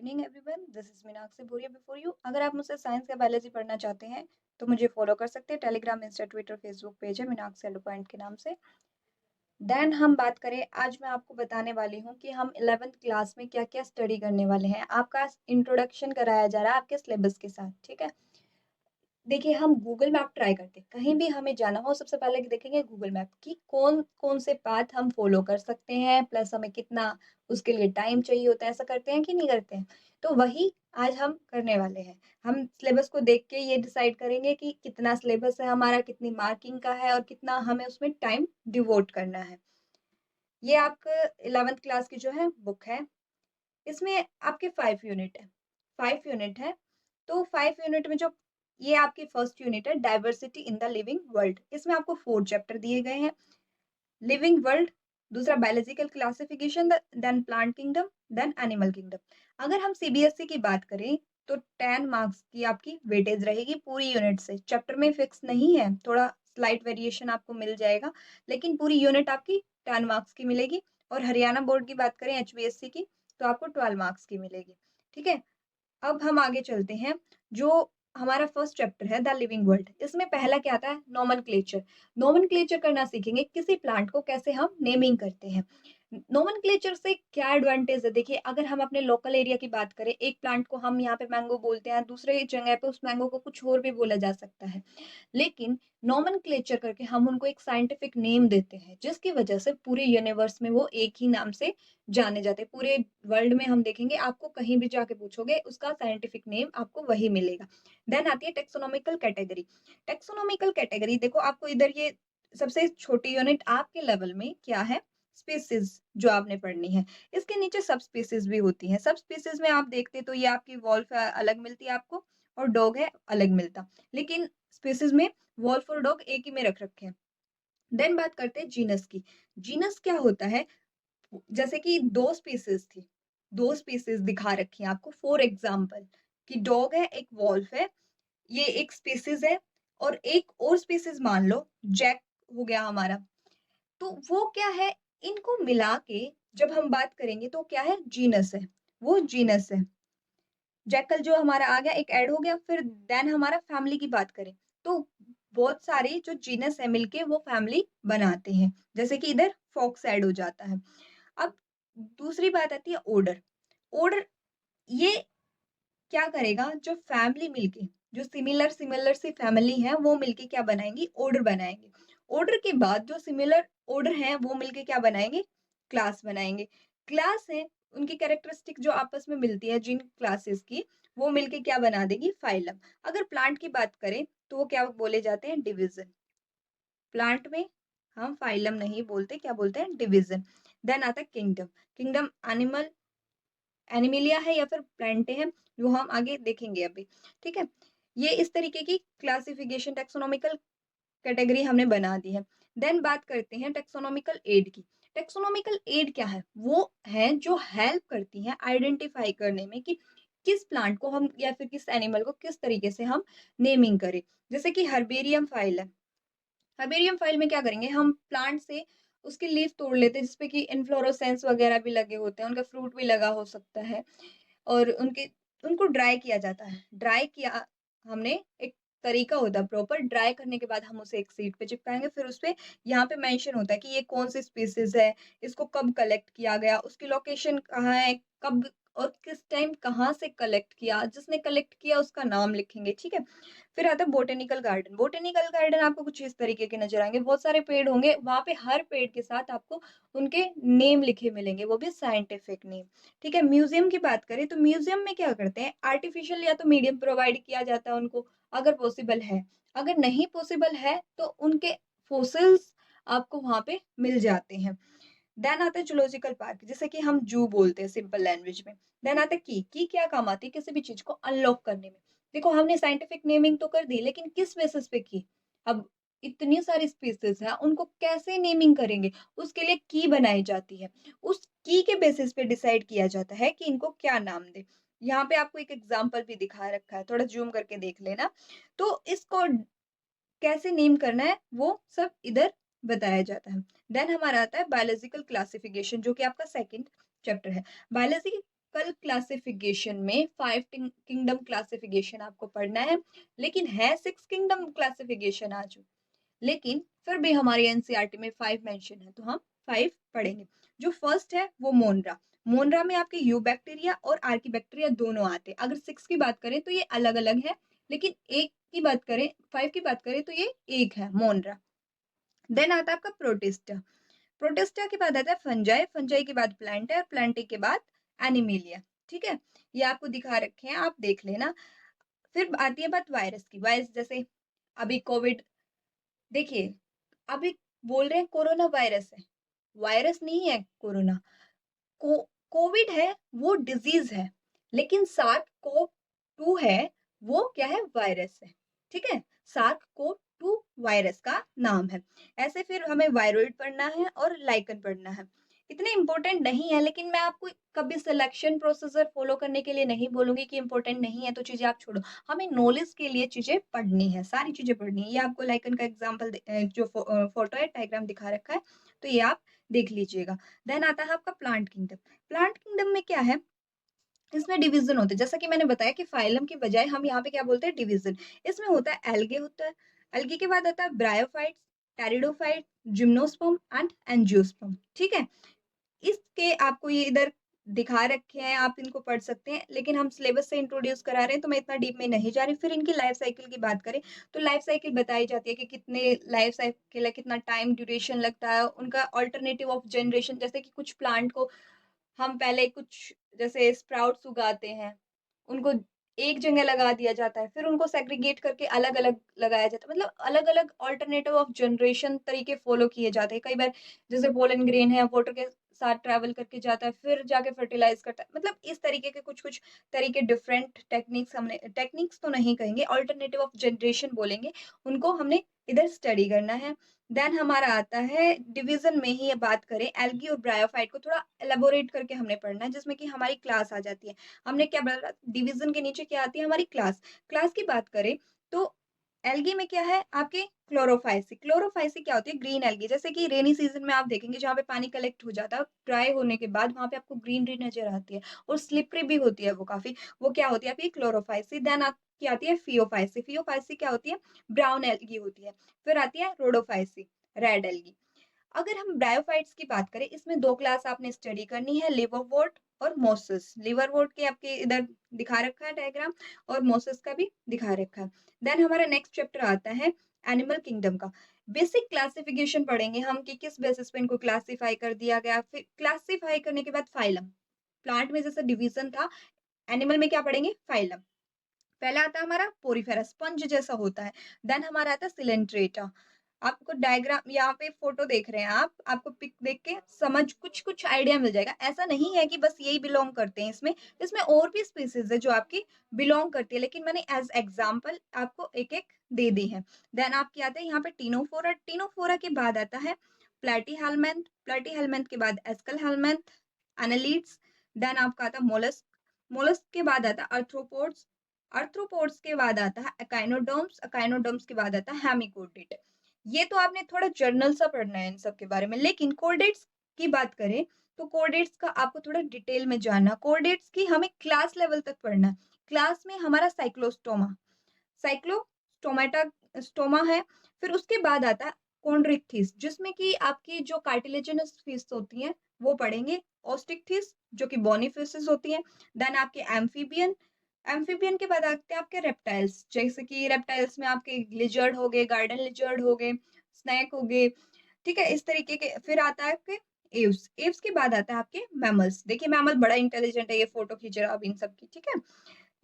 Evening everyone, this is Meenakshi बोरिया before you. अगर आप मुझसे साइंस या बायोलॉजी पढ़ना चाहते हैं तो मुझे फॉलो कर सकते हैं। Telegram, Insta, Twitter, Facebook page है मीनाक्षी एलो पॉइंट के नाम से। देन हम बात करें, आज मैं आपको बताने वाली हूँ कि हम 11th क्लास में क्या क्या स्टडी करने वाले हैं। आपका इंट्रोडक्शन कराया जा रहा है आपके सिलेबस के साथ, ठीक है। देखिए, हम गूगल मैप ट्राई करते हैं, कहीं भी हमें जाना हो सबसे पहले देखेंगे गूगल मैप की कौन कौन से पाथ हम फॉलो कर सकते हैं, प्लस हमें कितना उसके लिए टाइम चाहिए होता है। ऐसा करते हैं कि नहीं करते हैं? तो वही आज हम करने वाले हैं। हम सिलेबस को देख के ये डिसाइड करेंगे कि कितना सिलेबस है हमारा, कितनी मार्किंग का है और कितना हमें उसमें टाइम डिवोट करना है। ये आपका 11th क्लास की जो है बुक है। इसमें आपके 5 यूनिट है। 5 यूनिट है, तो 5 यूनिट में जो ये आपकी फर्स्ट यूनिट है, diversity in the living world. इसमें आपको 4 चैप्टर दिए गए हैं। लिविंग वर्ल्ड, दूसरा biological classification, then plant kingdom, then animal kingdom. अगर हम सीबीएसई की बात करें तो 10 मार्क्स की आपकी वेटेज रहेगी पूरी यूनिट से। चैप्टर में फिक्स नहीं है, थोड़ा स्लाइट वेरिएशन आपको मिल जाएगा, लेकिन पूरी यूनिट आपकी 10 मार्क्स की मिलेगी। और हरियाणा बोर्ड की बात करें, एचबीएससी की, तो आपको 12 मार्क्स की मिलेगी। ठीक है, अब हम आगे चलते हैं। जो हमारा फर्स्ट चैप्टर है द लिविंग वर्ल्ड, इसमें पहला क्या आता है? नोमेनक्लेचर। नोमेनक्लेचर करना सीखेंगे, किसी प्लांट को कैसे हम नेमिंग करते हैं। नोमेनक्लेचर से क्या एडवांटेज है? देखिए, अगर हम अपने लोकल एरिया की बात करें, एक प्लांट को हम यहाँ पे मैंगो बोलते हैं, दूसरे जगह पे उस मैंगो को कुछ और भी बोला जा सकता है। लेकिन नोमेनक्लेचर करके हम उनको एक साइंटिफिक नेम देते हैं, जिसकी वजह से पूरे यूनिवर्स में वो एक ही नाम से जाने जाते हैं। पूरे वर्ल्ड में हम देखेंगे, आपको कहीं भी जाके पूछोगे उसका साइंटिफिक नेम आपको वही मिलेगा। देन आती है टेक्सोनोमिकल कैटेगरी। टेक्सोनोमिकल कैटेगरी, देखो आपको इधर ये सबसे छोटी यूनिट आपके लेवल में क्या है? स्पीसीज जो आपने पढ़नी है। इसके नीचे सब स्पीसीज भी होती हैं। सब स्पीसीज में आप देखते तो ये आपकी वॉल्फ अलग मिलती है आपको, और डॉग है अलग मिलता। लेकिन स्पीसीज में वॉल्फ और डॉग एक ही में रख रखे हैं। देन बात करते हैं जीनस की। जीनस क्या होता है? जैसे कि 2 स्पीशीज़ थी, 2 स्पीशीज़ दिखा रखी हैं आपको फॉर एग्ज़ाम्पल, कि डॉग है, एक वॉल्फ है, ये एक स्पीशीज़ है। और एक और स्पीशीज़ मान लो जैक हो गया हमारा, तो वो क्या है? इनको मिला के जब हम बात करेंगे तो क्या है? जीनस है, वो जीनस है। जैकल जो हमारा आ गया, एक ऐड हो गया। फिर देन हमारा फैमिली की बात करें, तो बहुत सारी जो जीनस है मिलके वो फैमिली बनाते हैं। जैसे कि इधर फॉक्स ऐड हो जाता है। अब दूसरी बात आती है ऑर्डर। ऑर्डर ये क्या करेगा? जो फैमिली मिलके, जो सिमिलर सिमिलर सी फैमिली है वो मिलके क्या बनाएँगी? ऑर्डर बनाएँगे। ऑर्डर के बाद जो सिमिलर ऑर्डर हैं वो मिलके क्या बनाएँगे? क्लास बनाएँगे। क्लास है, उनकी कैरेक्टरिस्टिक जो आपस में मिलती है जिन क्लासेस की, वो मिलके क्या बना देगी? फाइलम। अगर प्लांट की बात करें तो वो क्या बोले जाते हैं? डिवीज़न। प्लांट में हम फाइलम नहीं बोलते, क्या बोलते हैं? डिवीज़न। देन आता है किंगडम। किंगडम एनिमल, एनिमिलिया है या फिर प्लांटे हैं, वो हम आगे देखेंगे अभी, ठीक है? ये इस तरीके की क्लासिफिकेशन टेक्सोनोमिकल कैटेगरी हमने बना दी है। देन बात करते हैं टेक्सोनोमिकल एड की। टेक्सोनोमिकल एड क्या है? वो है जो हेल्प करती हैं आइडेंटिफाई करने में कि किस प्लांट को हम या फिर किस एनिमल को किस तरीके से हम नेमिंग करें। जैसे कि हर्बेरियम फाइल है। हर्बेरियम फाइल में क्या करेंगे? हम प्लांट से उसकी लीफ तोड़ लेते हैं जिसपे कि इन्फ्लोरेसेंस वगैरह भी लगे होते हैं, उनका फ्रूट भी लगा हो सकता है। और उनको ड्राई किया जाता है। ड्राई किया हमने, एक तरीका होता है प्रॉपर, ड्राई करने के बाद हम उसे एक शीट पे चिपकाएँगे, फिर उसपे यहाँ पे मेंशन होता है कि ये कौन-सी स्पीशीज़ है, इसको कब कलेक्ट किया गया, उसकी लोकेशन कहाँ है, कब और किस टाइम कहाँ से कलेक्ट किया, जिसने कलेक्ट किया उसका नाम लिखेंगे, ठीक है? फिर आता है बॉटेनिकल गार्डन। बॉटेनिकल गार्डन आपको कुछ इस तरीके के नज़र आएँगे, बहुत सारे पेड़ होंगे, वहाँ पे हर पेड़ के साथ आपको उनके नेम लिखे मिलेंगे, वो भी साइंटिफिक नेम। ठीक है, म्यूज़ियम की बात करें तो म्यूज़ियम में क्या करते हैं? आर्टिफ़िशियल या तो मीडियम प्रोवाइड किया जाता है उनको, अगर पॉसिबल है। अगर नहीं पॉसिबल है तो उनके फॉसिल्स आपको वहाँ पे मिल जाते हैं। देन आता है ज़ूलॉजिकल पार्क, जिसे कि हम ज़ू बोलते हैं सिंपल लैंग्वेज में। देन आता है की क्या काम आती है? किसी भी चीज़ को अनलॉक करने में। देखो, हमने साइंटिफिक नेमिंग तो कर दी, लेकिन किस बेसिस पे की? अब इतनी सारी स्पीशीज़ हैं, उनको कैसे नेमिंग करेंगे? उसके लिए की बनाई जाती है। उस की के बेसिस पे डिसाइड किया जाता है कि इनको क्या नाम दें। यहाँ पे आपको एक एग्ज़ाम्पल भी दिखा रखा है, थोड़ा ज़ूम करके देख लेना। तो इसको कैसे नेम करना है, वो सब इधर बताया जाता है। देन हमारा आता है बायोलॉजिकल क्लासिफिकेशन, जो कि आपका सेकंड चैप्टर है। बायोलॉजी कल क्लासिफिकेशन में 5 किंगडम क्लासिफिकेशन आपको पढ़ना है, लेकिन है 6 किंगडम क्लासिफिकेशन आज, लेकिन फिर भी हमारी एनसीईआरटी में 5 मेंशन है, तो हम 5 पढ़ेंगे। जो फर्स्ट है वो मोनरा। मोनरा में आपके यू बैक्टीरिया और आर्की बैक्टीरिया दोनों आते हैं। अगर 6 की बात करें तो ये अलग-अलग है, लेकिन एक की बात करें 5 की बात करें तो ये एक है मोनरा। देन आता है आपका प्रोटिस्टा। प्रोटिस्टा के बाद आता है फंजाई, फंजाई के बाद प्लांटा और प्लांटे के बाद एनिमिलिया। ठीक है, ये आपको दिखा रखे हैं, आप देख लेना। फिर आती है बात वायरस की। वायरस जैसे अभी कोविड, देखिए अभी बोल रहे हैं कोरोना वायरस है, वायरस नहीं है कोरोना। को कोविड है वो डिजीज है, लेकिन सार्क कोव 2 है वो क्या है, वायरस है। ठीक है, सार्क कोव 2 वायरस का नाम है। ऐसे फिर हमें वायरोइड पढ़ना है और लाइकन पढ़ना है। इतने इंपॉर्टेंट नहीं है, लेकिन मैं आपको कभी सिलेक्शन प्रोसीजर फॉलो करने के लिए नहीं बोलूंगी कि इंपॉर्टेंट नहीं है तो चीजें आप छोड़ो। हमें नॉलेज के लिए चीजें पढ़नी है, सारी चीजें पढ़नी है। ये आपको लाइकन का एग्जाम्पल जो फोटो है डायग्राम दिखा रखा है, तो ये आप देख लीजिएगा। देन आता है आपका प्लांट किंगडम। प्लांट किंगडम में क्या है, इसमें डिवीजन होते हैं। जैसा कि मैंने बताया कि फाइलम की बजाय हम यहाँ पे क्या बोलते हैं, डिवीजन। इसमें होता है एल्गे होता है, एल्गे के बाद आता है bryophytes, pteridophyte, gymnosperm and angiosperm. ठीक है, इसके आपको ये इधर दिखा रखे हैं, आप इनको पढ़ सकते हैं, लेकिन हम सिलेबस से इंट्रोड्यूस करा रहे हैं तो मैं इतना डीप में नहीं जा रही। फिर इनकी लाइफ साइकिल की बात करें तो लाइफ साइकिल बताई जाती है कि कितने लाइफ साइकिल है, कितना टाइम ड्यूरेशन लगता है उनका, ऑल्टरनेटिव ऑफ जनरेशन। जैसे कि कुछ प्लांट को हम पहले कुछ जैसे स्प्राउट्स उगाते हैं, उनको एक जगह लगा दिया जाता है, फिर उनको सेग्रीगेट करके अलग-अलग लगाया जाता है। मतलब अलग-अलग अल्टरनेटिव ऑफ जनरेशन तरीके फॉलो किए जाते हैं। कई बार जैसे पोलन ग्रेन है, वाटर के साथ ट्रैवल करके जाता है, फिर जाके फर्टिलाइज़ करता है। मतलब इस तरीके के कुछ-कुछ तरीके, डिफरेंट टेक्निक्स, हमने टेक्निक्स तो नहीं कहेंगे, अल्टरनेटिव ऑफ जनरेशन बोलेंगे, उनको हमने इधर स्टडी करना है। देन हमारा आता है डिवीजन में ही बात करें, एल्गी और ब्रायोफाइट को थोड़ा एलेबोरेट करके हमने पढ़ना है, जिसमें कि हमारी क्लास आ जाती है। हमने क्या बोला, डिवीजन के नीचे क्या आती है, हमारी क्लास। क्लास की बात करें तो एल्गी में क्या है आपके, क्लोरोफाइसी। क्लोरोफाइसी क्या होती है, ग्रीन एल्गी। जैसे कि रेनी सीजन में आप देखेंगे जहाँ पे पानी कलेक्ट हो जाता है, ड्राई होने के बाद वहां पे आपको ग्रीनरी नजर आती है और स्लिपरी भी होती है वो काफी, वो क्या होती है आपकी क्लोरोफाइसी। देन आपकी आती है फियोफाइसी। फियोफाइसी क्या होती है, ब्राउन एल्गी होती है। फिर आती है रोडोफाइसी, रेड एल्गी। अगर हम ब्रायोफाइट्स की बात करें, इसमें 2 क्लास आपने स्टडी करनी है, लिवरवोर्ट और मोसेस। लिवरवोर्ट के आपके इधर दिखा रखा है डायग्राम, और मोसेस का भी दिखा रखा है। देन हमारा नेक्स्ट चैप्टर आता है एनिमल किंगडम का। बेसिक क्लासिफिकेशन पढ़ेंगे हम कि किस बेसिस पे इनको क्लासिफाई कर दिया गया। फिर क्लासिफाई करने के बाद फाइलम, प्लांट में जैसे डिवीजन था, एनिमल में क्या पढ़ेंगे, फाइलम। पहला आता है हमारा पोरीफेरा, स्पंज जैसा होता है। देन हमारा आता है सिलेंट्रेटा। आपको डायग्राम यहाँ पे फोटो देख रहे हैं आप, आपको पिक देख के समझ कुछ कुछ आइडिया मिल जाएगा। ऐसा नहीं है कि बस यही बिलोंग करते हैं इसमें, इसमें और भी स्पीसीज है जो आपकी बिलोंग करती है, लेकिन मैंने एज एग्जाम्पल आपको एक एक दे दी है। देन आपके आते हैं यहाँ पे टीनोफोरा। टीनोफोरा के बाद आता है प्लेटी हेलमेंथ, प्लेटी हेलमेंथ के बाद एस्कल हेलमेंथ, एनालीड्स। देन आपका आता है मोलस्क, मोलस्क के बाद आता है अर्थ्रोपोड्स, अर्थ्रोपोड्स के बाद आता है एकाइनोडर्म्स, एकाइनोडर्म्स के बाद आता है हेमिकोटिड। ये तो आपने थोड़ा जर्नल सा पढ़ना है इन सब के बारे में, लेकिन कोर्डेट्स की बात करें तो कोर्डेट्स का आपको थोड़ा डिटेल में जानना। कोर्डेट्स की हमें क्लास लेवल तक पढ़ना है। क्लास में हमारा साइक्लोस्टोमा, साइक्लोस्टोमेटा स्टोमा है। फिर उसके बाद आता है कॉन्ड्रिक्थिस, जिसमें कि आपकी जो कार्टिलेजिनस फिश होती हैं वो पढ़ेंगे। ऑस्टिक्थिस जो कि बोनी फिशेस होती हैं। देन आपके एम्फीबियन, एम्फीबियन के बाद आते हैं आपके रेप्टाइल्स। जैसे कि रेप्टाइल्स में आपके लिजर्ड हो गए, गार्डन लिजर्ड हो गए, स्नैक हो गए। ठीक है, इस तरीके के। फिर आता है आपके एव्स, एव्स के बाद आता है आपके मैमल्स। देखिए मैमल बड़ा इंटेलिजेंट है, ये फोटो खींच रहा है अब इन सब की। ठीक है,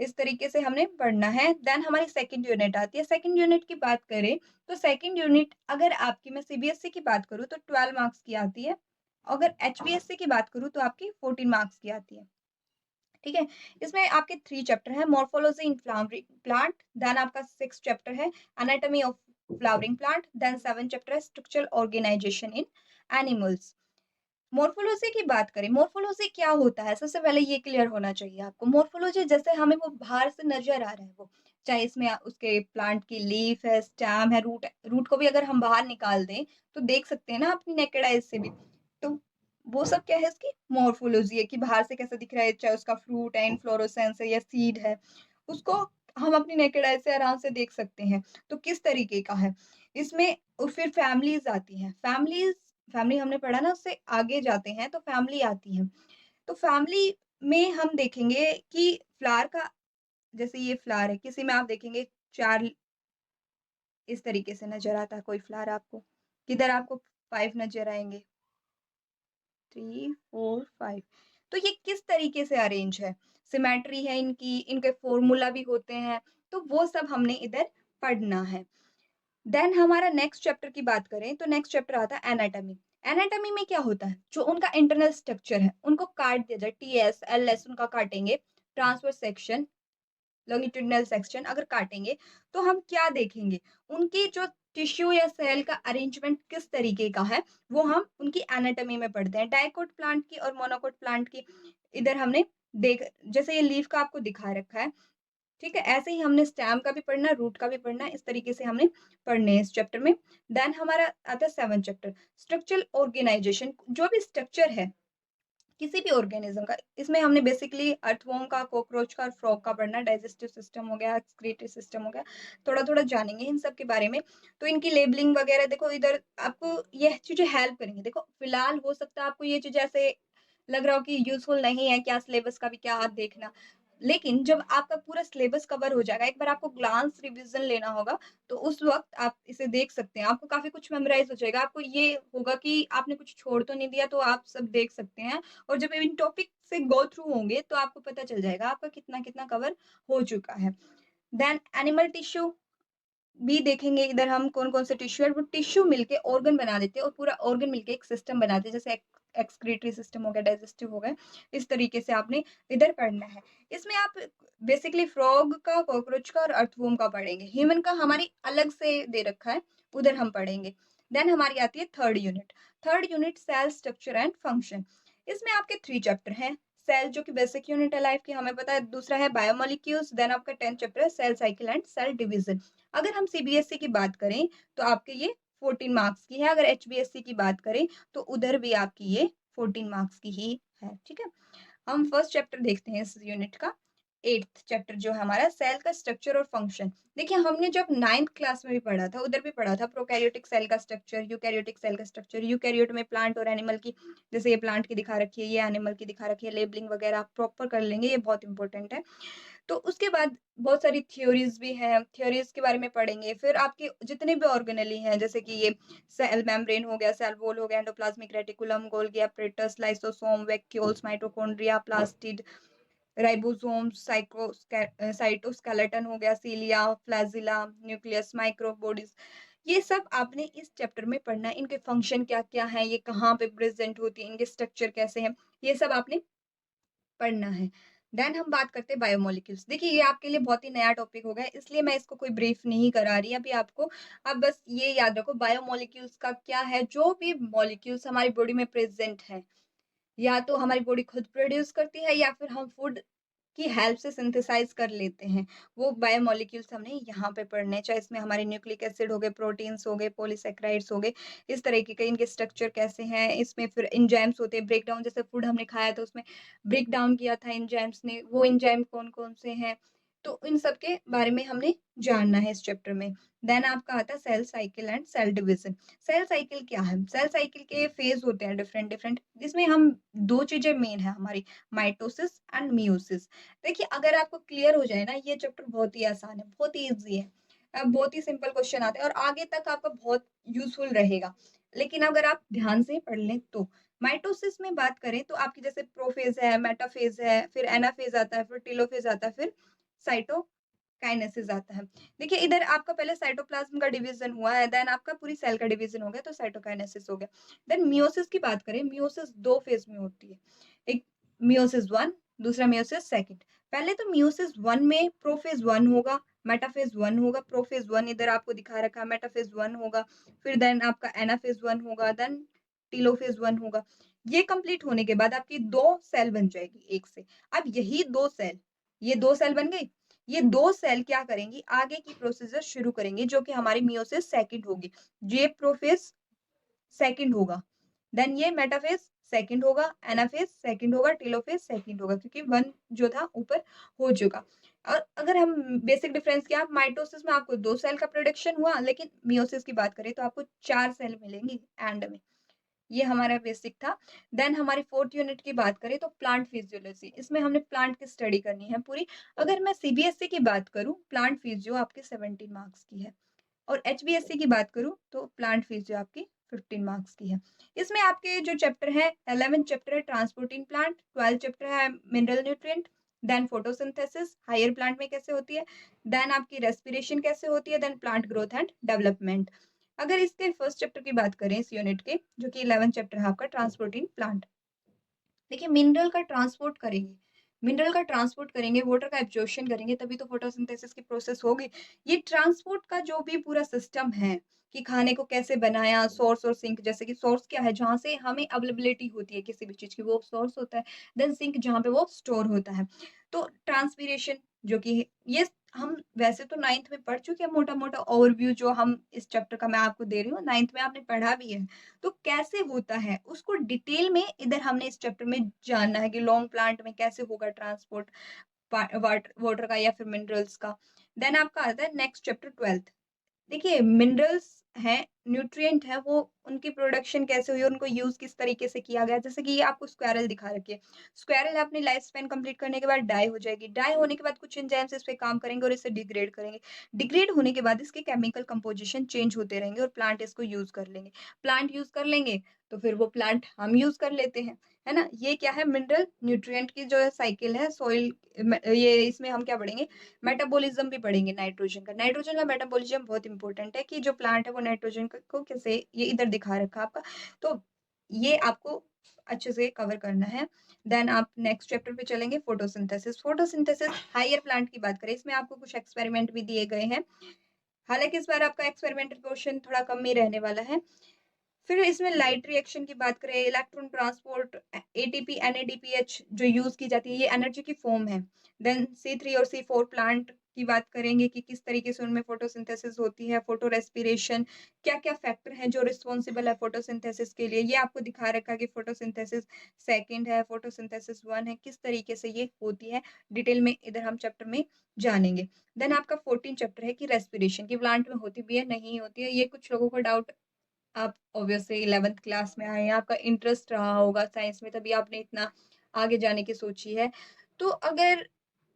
इस तरीके से हमने पढ़ना है। देन हमारी सेकंड यूनिट आती है। सेकंड यूनिट की बात करें तो सेकंड यूनिट अगर आपकी, मैं सीबीएसई की बात करूँ तो 12 मार्क्स की आती है, अगर एचबीएससी की बात करूँ तो आपकी 14 मार्क्स की आती है। ठीक है, इसमें आपके 3 चैप्टर है, morphology in flowering plant. Then आपका 6 चैप्टर है anatomy of flowering plant. Then 7 chapter है structural organisation in animals. Morphology की बात करें, मॉर्फोलॉजी क्या होता है, सबसे पहले ये क्लियर होना चाहिए आपको। मॉर्फोलॉजी जैसे हमें वो बाहर से नजर आ रहा है, वो चाहे इसमें उसके प्लांट की लीफ है, स्टेम है, रूट है, रूट को भी अगर हम बाहर निकाल दें तो देख सकते हैं ना अपनी नेकेड आइज से भी। तो वो सब क्या है इसकी मॉर्फोलॉजी है कि बाहर से कैसा दिख रहा है, चाहे उसका फ्रूट है, इन्फ्लोरेसेंस है या सीड है, उसको हम अपनी नेकेड आई से आराम से देख सकते हैं। तो किस तरीके का है इसमें। और फिर फैमिलीज़ आती हैं। फैमिली हमने पढ़ा ना, उससे आगे जाते हैं तो फैमिली आती है। तो फैमिली में हम देखेंगे कि फ्लावर का, जैसे ये फ्लावर है, किसी में आप देखेंगे 4 इस तरीके से नज़र आता है कोई फ्लावर आपको, किधर आपको 5 नज़र आएँगे, 3, 4, 5। तो ये किस तरीके से अरेंज है, सिमेट्री है इनकी, इनके फ़ॉर्मूला भी होते हैं, तो वो सब हमने इधर पढ़ना है। देन हमारा नेक्स्ट चैप्टर की बात करें तो नेक्स्ट चैप्टर आता है एनाटॉमी। एनाटॉमी में क्या होता है, जो उनका इंटरनल स्ट्रक्चर है, उनको काट दिया जाए, टीएस, एलएस उनका काटेंगे, ट्रांसवर्स सेक्शन, लॉन्गिट्यूडिनल सेक्शन अगर काटेंगे, तो हम क्या देखेंगे, उनकी जो टिश्यू या सेल का अरेंजमेंट किस तरीके का है, वो हम उनकी एनाटॉमी में पढ़ते हैं। डाइकोट प्लांट की और मोनोकोट प्लांट की इधर हमने देख, जैसे ये लीफ का आपको दिखा रखा है, ठीक है? ऐसे ही हमने स्टेम का भी पढ़ना है, रूट का भी पढ़ना है, इस तरीके से हमने पढ़ने हैं इस चैप्टर में। देन हमारा आता है 7th चैप्टर, स्ट्रक्चरल ऑर्गेनाइजेशन। जो भी स्ट्रक्चर है किसी भी ऑर्गेनिज्म का, इसमें हमने बेसिकली अर्थवर्म का, कॉकरोच का और फ्रॉग का पढ़ना, डाइजेस्टिव सिस्टम हो गया, एक्सक्रीटरी सिस्टम हो गया, थोड़ा-थोड़ा जानेंगे इन सब के बारे में। तो इनकी लेबलिंग वगैरह देखो, इधर आपको ये चीज़ें हेल्प करेंगी। देखो फिलहाल हो सकता है आपको ये चीज़ें ऐसे लग रहा हो कि यूज़फुल नहीं है, क्या सिलेबस का भी क्या आप देखना। लेकिन जब आपका पूरा सिलेबस कवर हो जाएगा, एक बार आपको ग्लांस रिवीजन लेना होगा, तो उस वक़्त आप इसे देख सकते हैं। आपको काफ़ी कुछ मेमोराइज़ हो जाएगा। आपको ये होगा कि आपने कुछ छोड़ तो नहीं दिया, तो आप सब देख सकते हैं। और जब इन टॉपिक से गो थ्रू होंगे, तो आपको पता चल जाएगा आपका कितना-कितना कवर हो चुका है। देन एनिमल टिश्यू भी देखेंगे, इधर हम कौन-कौन से टिश्यू है, वो टिश्यू मिलके ऑर्गन बना देते हैं और पूरा ऑर्गन मिलके एक सिस्टम बनाते हैं, जैसे एक्सक्रीटरी सिस्टम हो गया, डाइजेस्टिव हो गया, इस तरीके से आपने इधर पढ़ना है। इसमें आप बेसिकली फ्रॉग का, कॉकरोच का और अर्थवर्म का पढ़ेंगे। ह्यूमन का हमारी अलग से दे रखा है, उधर हम पढ़ेंगे। देन हमारी आती है 3rd unit. 3rd unit cell structure and function. इसमें आपके 3 चैप्टर हैं। सेल जो कि बेसिक यूनिट है लाइफ की, हमें पता है। दूसरा है बायोमोलिक्यूल्स। देन आपका 10th चैप्टर है cell cycle and cell division. अगर हम सीबीएसई की बात करें तो आपके ये 14 मार्क्स की है। अगर एचबीएसई की बात करें तो उधर भी आपकी ये 14 मार्क्स की ही है, ठीक है? हम फर्स्ट चैप्टर देखते हैं इस यूनिट का। 8th चैप्टर जो है हमारा सेल का स्ट्रक्चर और फंक्शन। देखिए हमने जब 9th क्लास में भी पढ़ा था, उधर भी पढ़ा था प्रोकैरियोटिक सेल का स्ट्रक्चर, यूकैरियोटिक सेल का स्ट्रक्चर। यूकैरियोट में प्लांट और एनिमल की, जैसे ये प्लांट की दिखा रखी है, ये एनिमल की दिखा रखी है, लेबलिंग वगैरह आप प्रॉपर कर लेंगे, ये बहुत इंपॉर्टेंट है। तो उसके बाद बहुत सारी थ्योरीज़ भी हैं, थ्योरीज़ के बारे में पढ़ेंगे। फिर आपके जितने भी ऑर्गेनेली हैं, जैसे कि ये सेल मेम्ब्रेन हो गया, सेल वॉल हो गया, endoplasmic reticulum, Golgi apparatus, lysosome, vacuoles, mitochondria, plastid, ribosome, cytoskeleton हो गया, सीलिया, फ्लैजिला, न्यूक्लियस, माइक्रोबॉडीज़, ये सब आपने इस चैप्टर में पढ़ना है। इनके फंक्शन क्या-क्या हैं, ये कहाँ पे प्रेज़ेंट होती हैं, इनके स्ट्रक्चर कैसे हैं, ये सब आपने पढ़ना है। देन हम बात करते हैं बायोमोलिक्यूल्स। देखिए ये आपके लिए बहुत ही नया टॉपिक हो गया, इसलिए मैं इसको कोई ब्रीफ नहीं करा रही अभी आपको। आप बस ये याद रखो बायोमोलिक्यूल्स का क्या है, जो भी मॉलिक्यूल्स हमारी बॉडी में प्रेज़ेंट हैं, या तो हमारी बॉडी खुद प्रोड्यूस करती है या फिर हम फूड की हेल्प से सिंथेसाइज़ कर लेते हैं। वो बायोमॉलिक्यूल्स हमने यहाँ पे पढ़ने हैं, चाहे इसमें हमारे न्यूक्लिक एसिड हो गए, प्रोटीन्स हो गए, पॉलीसैकेराइड्स हो गए, इस तरीके के इनके स्ट्रक्चर कैसे हैं। इसमें फिर एंजाइम्स होते हैं, ब्रेकडाउन, जैसे फूड हमने खाया तो उसमें ब्रेक डाउन किया था एंजाइम्स ने, वो एंजाइम कौन-कौन से हैं। तो इन सब के बारे में हमने जानना है इस चैप्टर में। देन आपका आता है cell cycle and cell division. Cell cycle क्या है? सेल साइकिल के फेज़ होते हैं डिफरेंट-डिफरेंट, जिसमें हम 2 चीज़ें मेन है हमारी, माइटोसिस एंड मियोसिस। देखिए अगर आपको क्लियर हो जाए ना, ये चैप्टर बहुत ही आसान है, बहुत ही ईज़ी है। बहुत ही सिंपल क्वेश्चन आते हैं और आगे तक आपका बहुत यूज़फुल रहेगा। लेकिन अगर आप ध्यान से पढ़ लें तो। माइटोसिस में बात करें तो आपकी जैसे प्रोफ़ेज़ है, मेटाफ़ेज़ है, फिर एनाफ़ेज़ आता है, फिर टेलोफ़ेज़ आता है, फिर साइटोकाइनेसिस आता है। देखिए इधर आपका पहले साइटोप्लाज़्म का डिवीज़न हुआ है, देन आपका पूरी सेल का डिवीज़न हो गया, तो साइटोकाइनेसिस हो गया। देन मियोसिस की बात करें, मियोसिस 2 फ़ेज़ में होती है। एक मियोसिस 1, दूसरा मियोसिस 2nd। पहले तो मियोसिस 1 में प्रोफ़ेज़ 1 होगा, मेटाफ़ेज़ 1 होगा, प्रोफ़ेज़ 1 इधर आपको दिखा रखा है, मेटाफ़ेज़ 1 होगा, फिर देन आपका एनाफ़ेज़ 1 होगा, देन टेलोफ़ेज़ 1 होगा। ये कंप्लीट होने के बाद आपकी 2 सेल बन जाएगी एक से। अब यही 2 सेल, ये 2 सेल बन गई, ये 2 सेल क्या करेंगी, आगे की प्रोसीजर शुरू करेंगी, जो कि हमारी मियोसिस 2nd होगी। ये प्रोफ़ेज़ 2nd होगा, देन ये मेटाफ़ेज़ सेकंड होगा, एनाफेज सेकंड होगा, टेलोफेज सेकंड होगा, क्योंकि 1 जो था ऊपर हो चुका। और अगर हम बेसिक डिफरेंस क्या, माइटोसिस में आपको 2 सेल का प्रोडक्शन हुआ, लेकिन मियोसिस की बात करें तो आपको 4 सेल मिलेंगी एंड में। ये हमारा बेसिक था। देन हमारी 4th यूनिट की बात करें तो प्लांट फिजियोलॉजी, इसमें हमने प्लांट की स्टडी करनी है पूरी। अगर मैं सीबीएसई की बात करूँ, प्लांट फिजियो आपके 17 मार्क्स की है, और एचबीएससी की बात करूँ तो प्लांट फिजियो आपकी 15 मार्क्स की है। इसमें आपके जो चैप्टर है, 11th चैप्टर है ट्रांसपोर्टिंग प्लांट, 12th चैप्टर है mineral nutrient, then photosynthesis higher plant में कैसे होती है, देन आपकी रेस्पिरेशन कैसे होती है, then plant growth and development. अगर इसके फर्स्ट चैप्टर की बात करें इस यूनिट के, जो कि 11th चैप्टर है आपका ट्रांसपोर्टिंग प्लांट, देखिए मिनरल का ट्रांसपोर्ट करेंगे, मिनरल का ट्रांसपोर्ट करेंगे, वाटर का एब्जॉर्प्शन करेंगे, तभी तो फोटोसिंथेसिस की प्रोसेस होगी। ये ट्रांसपोर्ट का जो भी पूरा सिस्टम है कि खाने को कैसे बनाया, सोर्स और सिंक, जैसे कि सोर्स क्या है, जहाँ से हमें अवेलेबिलिटी होती है किसी भी चीज की, वो सोर्स होता है। देन सिंक जहाँ पे वो स्टोर होता है। तो ट्रांसपीरेशन जो कि ये हम वैसे तो 9th में पढ़ चुके हैं, मोटा मोटा ओवरव्यू जो हम इस चैप्टर का मैं आपको दे रही हूँ, 9th में आपने पढ़ा भी है। तो कैसे होता है उसको डिटेल में इधर हमने इस चैप्टर में जानना है कि लॉन्ग प्लांट में कैसे होगा ट्रांसपोर्ट वाटर का या फिर मिनरल्स का। देन आपका आता है नेक्स्ट चैप्टर 12th। देखिए मिनरल्स हैं, न्यूट्रिएंट है, वो उनकी प्रोडक्शन कैसे हुई, उनको यूज किस तरीके से किया गया। जैसे कि ये आपको स्क्वायरल दिखा रखी है, स्क्वायरल अपनी लाइफ स्पैन कंप्लीट करने के बाद डाई हो जाएगी, डाई होने के बाद कुछ एंजाइम्स इस पे काम करेंगे और इसे डिग्रेड करेंगे, डिग्रेड होने के बाद इसके केमिकल कंपोजिशन चेंज होते रहेंगे और प्लांट इसको यूज कर लेंगे, प्लांट यूज कर लेंगे तो फिर वो प्लांट हम यूज कर लेते हैं, है ना। ये क्या है, मिनरल न्यूट्रिएंट की जो साइकिल है सॉइल, ये इसमें हम क्या पढ़ेंगे, मेटाबॉलिज्म भी पढ़ेंगे नाइट्रोजन का। नाइट्रोजन का मेटाबॉलिज्म बहुत इंपॉर्टेंट है कि जो प्लांट है वो नाइट्रोजन को कैसे, ये इधर दिखा रखा है आपका, तो ये आपको अच्छे से कवर करना है। देन आप नेक्स्ट चैप्टर पे चलेंगे, फोटोसिंथेसिस। फोटोसिंथेसिस हायर प्लांट की बात करें, इसमें आपको कुछ एक्सपेरिमेंट भी दिए गए हैं, हालांकि इस बार आपका एक्सपेरिमेंटल पोर्शन थोड़ा कम ही रहने वाला है। फिर इसमें लाइट रिएक्शन की बात करें, इलेक्ट्रॉन ट्रांसपोर्ट, एटीपी एनएडीपीएच जो यूज की जाती है, ये एनर्जी की फॉर्म है। देन C3 और C4 प्लांट की बात करेंगे कि किस तरीके से उनमें फोटोसिंथेसिस होती है, फोटो रेस्पिरेशन, क्या-क्या फैक्टर हैं जो रिस्पॉन्सिबल है फोटोसिंथेसिस के लिए। ये आपको दिखा रखा है कि फोटोसिंथेसिस सेकंड है, फोटोसिंथेसिस 1 है, किस तरीके से ये होती है, डिटेल में इधर हम चैप्टर में जानेंगे। देन आपका 14 चैप्टर है कि रेस्पिरेशन की प्लांट में होती भी है, नहीं होती है। ये कुछ लोगों को डाउट, आप ऑब्वियसली 11th क्लास में आए हैं, आपका इंटरेस्ट रहा होगा साइंस में, तभी आपने इतना आगे जाने की सोची है। तो अगर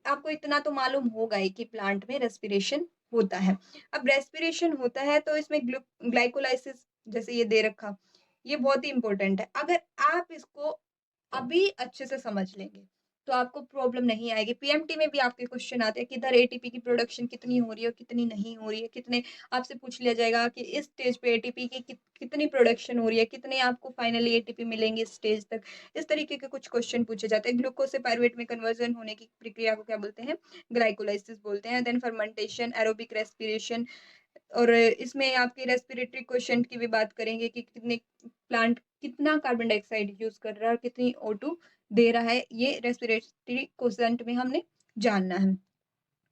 आपको इतना तो मालूम होगा ही कि प्लांट में रेस्पिरेशन होता है। अब रेस्पिरेशन होता है तो इसमें ग्लाइकोलाइसिस जैसे ये दे रखा, ये बहुत ही इंपॉर्टेंट है। अगर आप इसको अभी अच्छे से समझ लेंगे तो आपको प्रॉब्लम नहीं आएगी। पीएमटी में भी आपके क्वेश्चन आते हैं कि इधर एटीपी की प्रोडक्शन कितनी हो रही है और कितनी नहीं हो रही है, कितने आपसे पूछ लिया जाएगा कि इस स्टेज पे एटीपी की कितनी प्रोडक्शन हो रही है, कितने आपको फाइनली एटीपी मिलेंगे इस स्टेज तक। इस तरीके के कुछ क्वेश्चन पूछे जाते हैं। ग्लूकोज से पायरुवेट में कन्वर्जन होने की प्रक्रिया को क्या बोलते हैं, ग्लाइकोलाइसिस बोलते हैं। देन फर्मेंटेशन, एरोबिक रेस्पिरेशन, और इसमें आपके रेस्पिरेटरी क्वोशिएंट की भी बात करेंगे कि कितने प्लांट कितना कार्बन डाइऑक्साइड यूज कर रहा है और कितनी O2 दे रहा है, ये रेस्पिरेटरी क्वोशिएंट में हमने जानना है।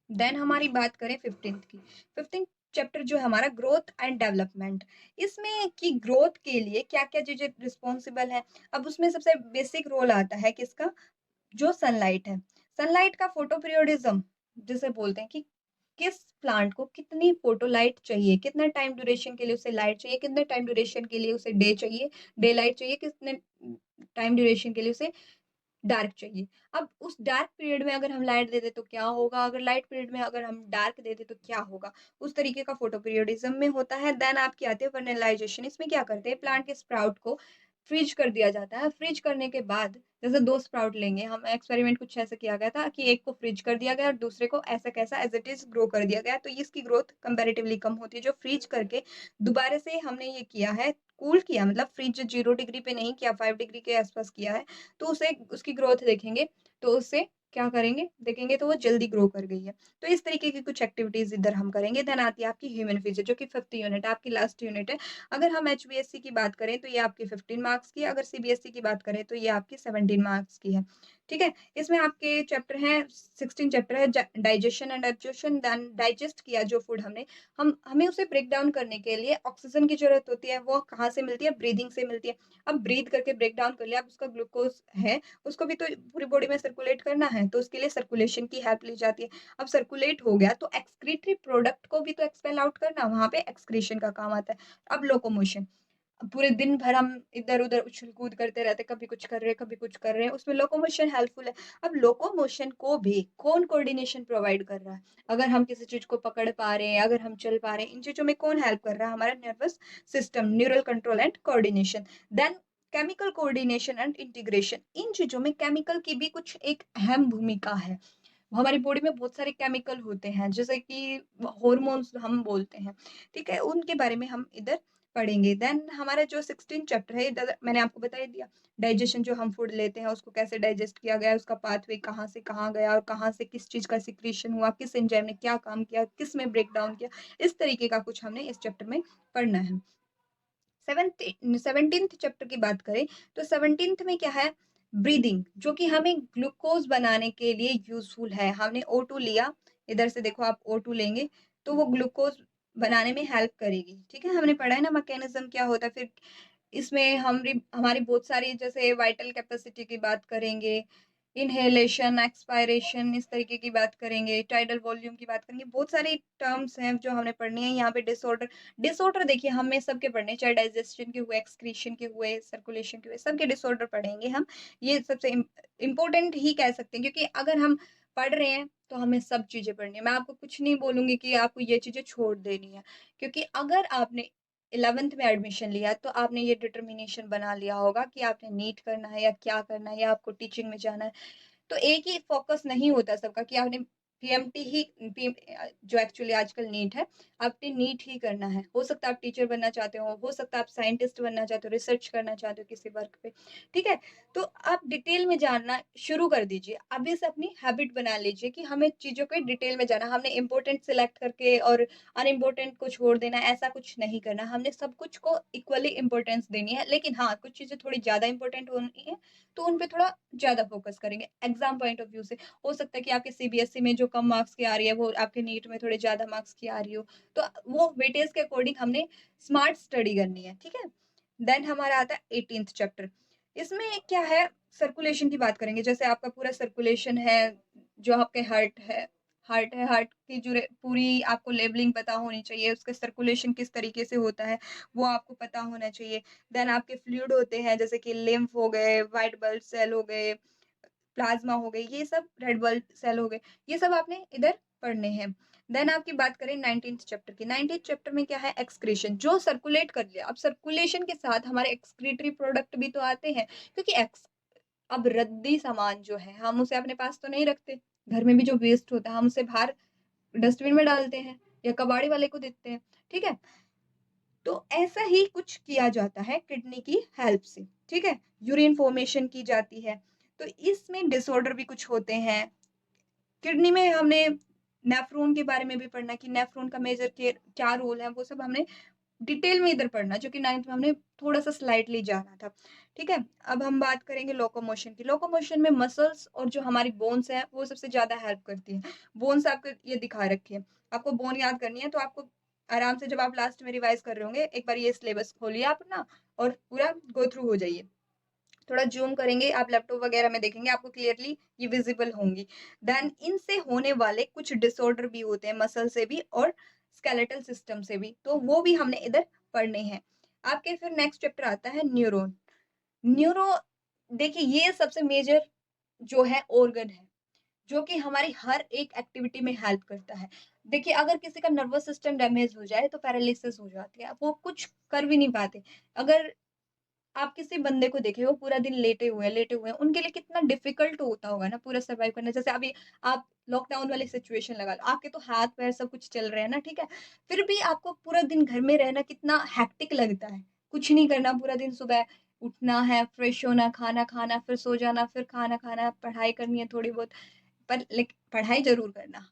देन हमारी बात करें 15th की, 15th चैप्टर जो है हमारा ग्रोथ एंड डेवलपमेंट, इसमें की ग्रोथ के लिए क्या क्या चीजें रिस्पॉन्सिबल है। अब उसमें सबसे बेसिक रोल आता है किसका, जो सनलाइट है, सनलाइट का फोटो पीरियोडिज्म जिसे बोलते हैं कि किस प्लांट को कितनी फोटो लाइट चाहिए, कितने टाइम ड्यूरेशन के लिए उसे लाइट चाहिए, कितने टाइम ड्यूरेशन के लिए उसे डे चाहिए, डे लाइट चाहिए, कितने टाइम ड्यूरेशन के लिए उसे डार्क चाहिए। अब उस डार्क पीरियड में अगर हम लाइट दे दें तो क्या होगा, अगर लाइट पीरियड में अगर हम डार्क दे दें तो क्या होगा, उस तरीके का फोटो पीरियोडिज्म में होता है। देन आपकी आती है फर्टिलाइजेशन, इसमें क्या करते हैं, प्लांट के स्प्राउट को फ्रीज कर दिया जाता है। फ्रीज करने के बाद जैसे 2 स्प्राउट लेंगे हम, एक्सपेरिमेंट कुछ ऐसा किया गया था कि एक को फ्रीज कर दिया गया और दूसरे को ऐसा कैसा एज इट इज ग्रो कर दिया गया, तो इसकी ग्रोथ कंपैरेटिवली कम होती है। जो फ्रीज करके दोबारा से हमने ये किया है, कूल किया, मतलब फ्रीज 0 डिग्री पे नहीं किया, 5 डिग्री के आसपास किया है, तो उसे उसकी ग्रोथ देखेंगे, तो उससे क्या करेंगे, देखेंगे तो वो जल्दी ग्रो कर गई है। तो इस तरीके की कुछ एक्टिविटीज इधर हम करेंगे। देन आती है आपकी ह्यूमन फिजिक्स जो कि 5th यूनिट है, आपकी लास्ट यूनिट है। अगर हम एचबीएससी की बात करें तो ये आपकी 15 मार्क्स की है, अगर सीबीएसई की बात करें तो ये आपकी 17 मार्क्स की है। ठीक है? इसमें आपके चैप्टर हैं 16 चैप्टर है digestion and absorption. Then digest किया जो फूड हमने, हमें उसे ब्रेक डाउन करने के लिए ऑक्सीजन की ज़रूरत होती है, वो कहाँ से मिलती है? ब्रीदिंग से मिलती है। अब ब्रीथ करके ब्रेक डाउन कर लिया, अब उसका ग्लूकोज़ है, उसको भी तो पूरी बॉडी में सर्कुलेट करना है, तो उसके लिए सर्कुलेशन की हेल्प ली जाती है। अब सर्कुलेट हो गया तो एक्सक्रीटरी प्रोडक्ट को भी तो एक्सपेल आउट करना, वहाँ पे एक्सक्रीशन का काम आता है। अब लोकोमोशन, पूरे दिन भर हम इधर-उधर उछल-कूद करते रहते हैं, कभी कुछ कर रहे हैं, कभी कुछ कर रहे हैं, उसमें लोकोमोशन हेल्पफुल है। अब लोकोमोशन को भी कौन कोऑर्डिनेशन प्रोवाइड कर रहा है? अगर हम किसी चीज़ को पकड़ पा रहे हैं, अगर हम चल पा रहे हैं, इन चीज़ों में कौन हेल्प कर रहा है? हमारा nervous system, neural control and coordination. Then chemical coordination and integration. इन चीज़ों में केमिकल की भी कुछ एक अहम भूमिका है। हमारी बॉडी में बहुत सारे केमिकल होते हैं, जैसे कि हॉर्मोन्स हम बोलते हैं, ठीक है? उनके बारे में हम इधर पढ़ेंगे। देन हमारा जो 16 चैप्टर है, इधर मैंने आपको बता ही दिया, डाइजेशन जो हम फूड लेते हैं, उसको कैसे डाइजेस्ट किया गया, उसका पाथवे कहाँ से कहाँ गया और कहाँ से किस चीज़ का सिक्रीशन हुआ, किस एंजाइम ने क्या काम किया, किस में ब्रेक डाउन किया, इस तरीके का कुछ हमने इस चैप्टर में पढ़ना है। 17th चैप्टर की बात करें तो 17th में क्या है? ब्रीदिंग, जो कि हमें ग्लूकोज बनाने के लिए यूजफुल है। हमने O2 लिया, इधर से देखो आप O2 लेंगे तो वो ग्लूकोज बनाने में हेल्प करेगी। ठीक है, हमने पढ़ा है ना मैकेनिज्म क्या होता है। फिर इसमें हमारी बहुत सारी, जैसे वाइटल कैपेसिटी की बात करेंगे, इन्हेलेशन, एक्सपायरेशन, इस तरीके की बात करेंगे, टाइडल वॉल्यूम की बात करेंगे। बहुत सारी टर्म्स हैं जो हमने पढ़नी है। यहाँ पे डिसऑर्डर देखिए हमें सबके पढ़ने, चाहे डाइजेशन के हुए, एक्सक्रीशन के हुए, सर्कुलेशन के हुए, सबके डिसऑर्डर पढ़ेंगे हम। ये सबसे इम्पोर्टेंट ही कह सकते हैं, क्योंकि अगर हम पढ़ रहे हैं तो हमें सब चीजें पढ़नी है। मैं आपको कुछ नहीं बोलूंगी कि आपको ये चीजें छोड़ देनी है, क्योंकि अगर आपने 11th में एडमिशन लिया तो आपने ये डिटर्मिनेशन बना लिया होगा कि आपने नीट करना है या क्या करना है, या आपको टीचिंग में जाना है। तो एक ही फोकस नहीं होता सबका कि आपने पीएमटी ही जो एक्चुअली आजकल नीट है, आपने नीट ही करना है। हो सकता है आप टीचर बनना चाहते हो सकता है आप साइंटिस्ट बनना चाहते हो, रिसर्च करना चाहते हो किसी वर्क पे, ठीक है? तो आप डिटेल में जानना शुरू कर दीजिए। अभी से अपनी हैबिट बना लीजिए कि हमें चीज़ों को डिटेल में जाना, हमने इम्पोर्टेंट सिलेक्ट करके और अनइम्पोर्टेंट को छोड़ देना, ऐसा कुछ नहीं करना। हमने सब कुछ को इक्वली इम्पोर्टेंस देनी है, लेकिन हाँ, कुछ चीज़ें थोड़ी ज़्यादा इम्पोर्टेंट होनी है तो उन पे थोड़ा ज़्यादा फ़ोकस करेंगे। एग्ज़ाम पॉइंट ऑफ व्यू से हो सकता है कि आपके सीबीएसई में जो कम मार्क्स की आ रही है, वो आपके नीट में थोड़े ज़्यादा मार्क्स की आ रही हो। तो वो वेटेज के अकॉर्डिंग हमने स्मार्ट स्टडी करनी है, ठीक है? देन हमारा आता है 18th चैप्टर। इसमें क्या है, सर्कुलेशन की बात करेंगे। जैसे आपका पूरा सर्कुलेशन है, जो आपके हार्ट की जो पूरी आपको लेवलिंग पता होनी चाहिए, उसका सर्कुलेशन किस तरीके से होता है, वो आपको पता होना चाहिए। देन आपके फ्लूइड होते हैं, जैसे कि लिम्फ हो गए, व्हाइट ब्लड सेल हो गए, प्लाज्मा हो गई, ये सब रेड ब्लड सेल हो गए, ये सब आपने इधर पढ़ने हैं। देन आपकी बात करें 19th चैप्टर की। 19th चैप्टर में क्या है? एक्सक्रीशन, जो सर्कुलेट कर लिया। अब सर्कुलेशन के साथ हमारे एक्सक्रीटरी प्रोडक्ट भी तो आते हैं, क्योंकि अब रद्दी सामान जो है हम उसे अपने पास तो नहीं रखते। घर में भी जो वेस्ट होता है हम उसे बाहर डस्टबिन में डालते हैं या कबाड़ी वाले को देते हैं, ठीक है? तो ऐसा ही कुछ किया जाता है किडनी की हेल्प से, ठीक है? यूरिन फॉर्मेशन की जाती है, तो इसमें डिसऑर्डर भी कुछ होते हैं। किडनी में हमने नेफ्रॉन के बारे में भी पढ़ना कि नेफ्रॉन का मेजर के क्या रोल है, वो सब हमने डिटेल में इधर पढ़ना, जो कि 9th में हमने थोड़ा-सा स्लाइटली जाना था, ठीक है? अब हम बात करेंगे लोकोमोशन की। लोकोमोशन में मसल्स और जो हमारी बोन्स हैं, वो सबसे ज़्यादा हेल्प करती हैं। बोन्स आपको ये दिखा रखी है। आपको बोन याद करनी है तो आपको आराम से, जब आप लास्ट में रिवाइज़ कर रहे होंगे, एक बार ये सिलेबस खोलिए आप अपना और पूरा गो थ्रू हो जाइए। थोड़ा ज़ूम करेंगे, आप लैपटॉप वगैरह में देखेंगे, आपको क्लियरली ये विज़िबल होंगी। देन इनसे होने वाले कुछ डिसऑर्डर भी होते हैं, मसल से भी और स्केलेटल सिस्टम से भी, तो वो भी हमने इधर पढ़ने हैं। आपके फिर नेक्स्ट चैप्टर आता है न्यूरॉन। न्यूरो देखिए ये सबसे मेजर जो है ऑर्गन है, जो कि हमारी हर एक एक्टिविटी में हेल्प करता है। देखिए अगर किसी का नर्वस सिस्टम डैमेज हो जाए तो पैरालिसिस हो जाती है, वो कुछ कर भी नहीं पाते। अगर आप किसी बंदे को देखिए, वो पूरा दिन लेटे हुए हैं, उनके लिए कितना डिफ़िकल्ट होता होगा ना पूरा सर्वाइव करना। जैसे अभी आप लॉकडाउन वाली सिचुएशन लगा लो, आपके तो हाथ-पैर सब कुछ चल रहे हैं ना, ठीक है? फिर भी आपको पूरा दिन घर में रहना कितना हेक्टिक लगता है। कुछ नहीं करना पूरा दिन, सुबह उठना है, फ्रेश होना, खाना खाना, फिर सो जाना, फिर खाना खाना, पढ़ाई करनी है थोड़ी बहुत, पर पढ़ाई ज़रूर करना।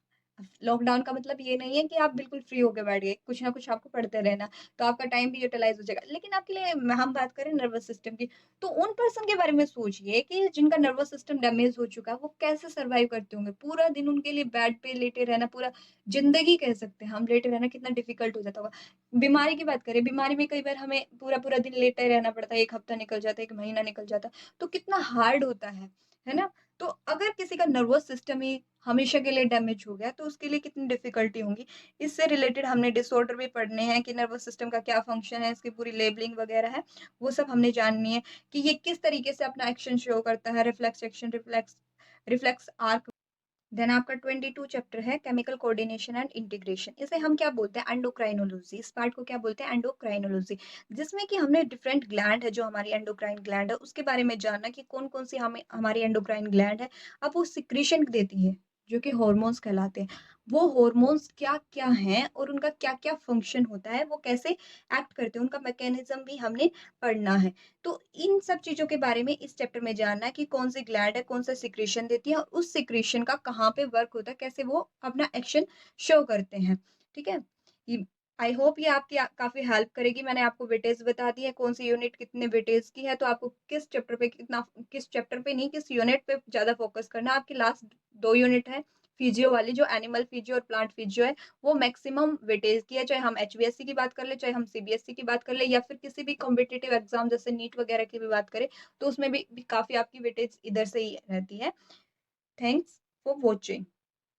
लॉकडाउन का मतलब ये नहीं है कि आप बिल्कुल फ्री होके बैठ गए, कुछ ना कुछ आपको पढ़ते रहना, तो आपका टाइम भी यूटिलाइज़ हो जाएगा। लेकिन आपके लिए हम बात करें नर्वस सिस्टम की, तो उन पर्सन के बारे में सोचिए कि जिनका नर्वस सिस्टम डैमेज हो चुका है, वो कैसे सर्वाइव करते होंगे? पूरा दिन उनके लिए बेड पे लेटे रहना, पूरा ज़िंदगी कह सकते हैं हम, लेटे रहना कितना डिफ़िकल्ट हो जाता होगा। बीमारी की बात करें, बीमारी में कई बार हमें पूरा-पूरा दिन लेटे रहना पड़ता है, 1 हफ्ता निकल जाता है, 1 महीना निकल जाता है, तो कितना हार्ड होता है ना? तो अगर किसी का नर्वस सिस्टम ही हमेशा के लिए डैमेज हो गया, तो उसके लिए कितनी डिफ़िकल्टी होंगी। इससे रिलेटेड हमने डिसऑर्डर भी पढ़ने हैं कि नर्वस सिस्टम का क्या फ़ंक्शन है, इसकी पूरी लेबलिंग वगैरह है, वो सब हमने जाननी है कि ये किस तरीके से अपना एक्शन शो करता है, reflex action, reflex reflex arc. Then आपका 22 चैप्टर है केमिकल कोऑर्डिनेशन एंड इंटीग्रेशन। इसे हम क्या बोलते हैं? एंडोक्राइनोलॉजी। इस पार्ट को क्या बोलते हैं? एंडोक्राइनोलॉजी। जिसमें कि हमने डिफरेंट ग्लैंड है जो हमारी एंडोक्राइन ग्लैंड है उसके बारे में जानना कि कौन-कौन सी हमें हमारी एंडोक्राइन ग्लैंड है। अब वो सिक्रीशन देती है जो कि हार्मोन्स कहलाते हैं। वो हार्मोन्स क्या-क्या हैं और उनका क्या-क्या फंक्शन होता है, वो कैसे एक्ट करते हैं, उनका मैकेनिज्म भी हमने पढ़ना है। तो इन सब चीज़ों के बारे में इस चैप्टर में जानना है कि कौन-सी ग्लैंड है, कौन-सा सिक्रीशन देती है और उस सिक्रीशन का कहाँ पे वर्क होता है, कैसे वो अपना एक्शन शो करते हैं, ठीक है? ये आई होप ये आपकी काफ़ी हेल्प करेगी। मैंने आपको वेटेज बता दी है, कौन-सी यूनिट कितने वेटेज की है, तो आपको किस चैप्टर पे नहीं, किस यूनिट पे ज़्यादा फोकस करना है। आपकी लास्ट 2 यूनिट है, फिजियो वाली जो एनिमल फिजियो और प्लांट फिजियो है, वो मैक्सिमम वेटेज की है, चाहे हम एचबीएससी की बात कर लें, चाहे हम सीबीएसई की बात कर लें या फिर किसी भी कॉम्पिटिटिव एग्ज़ाम जैसे नीट वगैरह की भी बात करें, तो उसमें भी काफ़ी आपकी वेटेज इधर से ही रहती है। Thanks for watching.